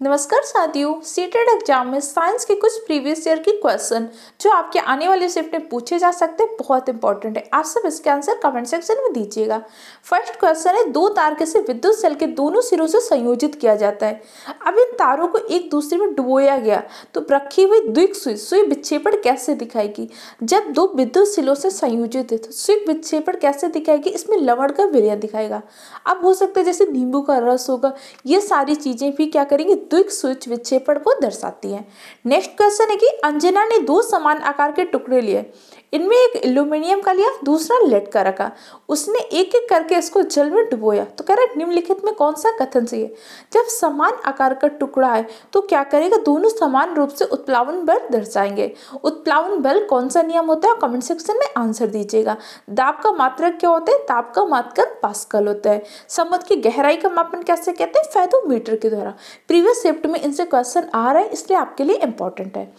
नमस्कार साथियों, CTET exam में साइंस के कुछ प्रीवियस ईयर के क्वेश्चन जो आपके आने वाले शिफ्ट में पूछे जा सकते हैं बहुत इंपॉर्टेंट है। आप सब इसके आंसर कमेंट सेक्शन में दीजिएगा। फर्स्ट क्वेश्चन है, दो तार से विद्युत सेल के दोनों सिरों से संयोजित किया जाता है। अब इन तारों को एक दूसरे में डुबोया गया तो रखी हुई द्विक सुई विक्षेपण कैसे दिखाएगी। जब दो विद्युत सिरों से संयोजित है तो सुई विक्षेपण कैसे दिखाएगी, इसमें लवण का विलयन दिखाएगा। अब हो सकता है जैसे नींबू का रस होगा, ये सारी चीजें भी क्या करेंगे, द्विक सुई विक्षेपण को दर्शाती है। नेक्स्ट क्वेश्चन है कि अंजना ने दो समान आकार के टुकड़े लिए, इनमें एक एल्यूमिनियम का लिया, दूसरा लेड का रखा। उसने एक एक करके इसको जल में डुबोया। तो कह रहा है निम्नलिखित में कौन सा कथन सही है। जब समान आकार का टुकड़ा है तो क्या करेगा, दोनों समान रूप से उत्प्लावन बल दर्शाएंगे। उत्प्लावन बल कौन सा नियम होता है, कमेंट सेक्शन में आंसर दीजिएगा। दाब का मात्रक क्या होता है, दाब का मात्रक पास्कल होता है। समुद्र की गहराई का मापन कैसे कहते हैं, फेथोमीटर के द्वारा। प्रीवियस शिफ्ट में इनसे क्वेश्चन आ रहा है, इसलिए आपके लिए इंपॉर्टेंट है।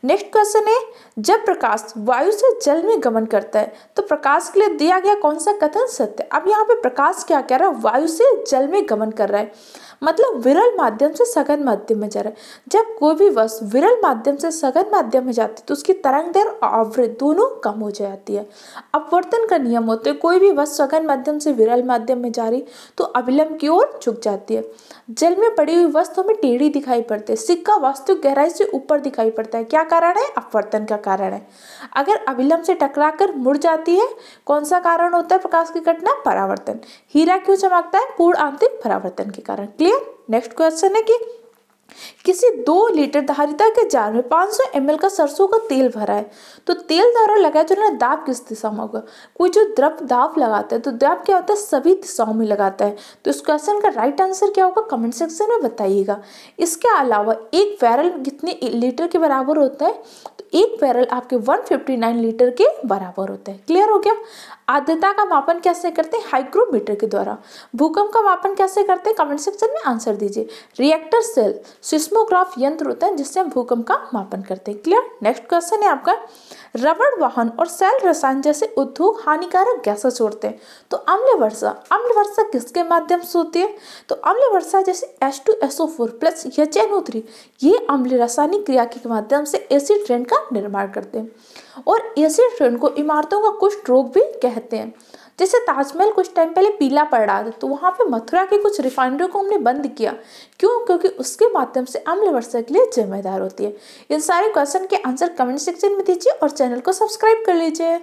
नेक्स्ट क्वेश्चन है, जब प्रकाश वायु से जल में गमन करता है तो प्रकाश के लिए दिया गया कौन सा कथन सत्य। अब यहाँ पे प्रकाश क्या कह रहा है, वायु से जल में गमन कर रहा है, मतलब विरल माध्यम से सघन माध्यम में जा रहा है। जब कोई भी वस्तु विरल माध्यम से सघन माध्यम में जाती है तो उसकी तरंग दैर्घ्य और आवृत्ति दोनों कम हो जाती है। अपवर्तन का नियम होता है, कोई भी वस्तु सघन माध्यम से विरल माध्यम में जा रही तो अविलंब की ओर झुक जाती है। जल में पड़ी हुई वस्तु हमें टेढ़ी दिखाई पड़ती है। सिक्का वास्तविक गहराई से ऊपर दिखाई पड़ता है, क्या कारण है, अपवर्तन का कारण है। अगर अविलंब से टकराकर मुड़ जाती है, कौन सा कारण होता है प्रकाश की घटना, परावर्तन। हीरा क्यों चमकता है, पूर्ण आंतरिक परावर्तन के कारण। क्लियर। नेक्स्ट क्वेश्चन है कि किसी 2 लीटर धारिता के जार में 500 ml का सरसों का तेल भरा है तो तेल द्वारा लगाया जो दाब किस दिशा में होगा। कोई जो द्रव दाब लगाता है तो दाब क्या होता है, सभी दिशाओं में लगाता है। तो इस क्वेश्चन का राइट आंसर क्या होगा, कमेंट सेक्शन में बताइएगा। इसके अलावा एक बैरल कितने लीटर के बराबर होता है, तो एक बैरल आपके 159 लीटर के बराबर होता है। क्लियर हो गया। आर्द्रता का मापन कैसे करते हैं, हाइग्रोमीटर के द्वारा। भूकंप का मापन कैसे करते हैं, कमेंट सेक्शन में आंसर दीजिए। रिएक्टर सेल सिस्मोग्राफ यंत्र होता है जिससे हम भूकंप का मापन करते हैं। क्लियर। नेक्स्ट क्वेश्चन है आपका, रबड़ वाहन और सेल रसायन जैसे उद्योग हानिकारक गैसें छोड़ते हैं तो अम्ल वर्षा किसके माध्यम से होती है, तो अम्ल वर्षा जैसे H2SO4 प्लस HNO3 ये अम्ल रासायनिक क्रिया के माध्यम से एसिड रेन का निर्माण करते हैं। और एसिड रेन को इमारतों का कुष्ठ रोग भी कहते हैं। जैसे ताजमहल कुछ टाइम पहले पीला पड़ रहा था तो वहां पे मथुरा के कुछ रिफाइनरी को हमने बंद किया, क्यों, क्योंकि उसके माध्यम से अम्ल वर्षा के लिए जिम्मेदार होती है। इन सारे क्वेश्चन के आंसर कमेंट सेक्शन में दीजिए और चैनल को सब्सक्राइब कर लीजिए।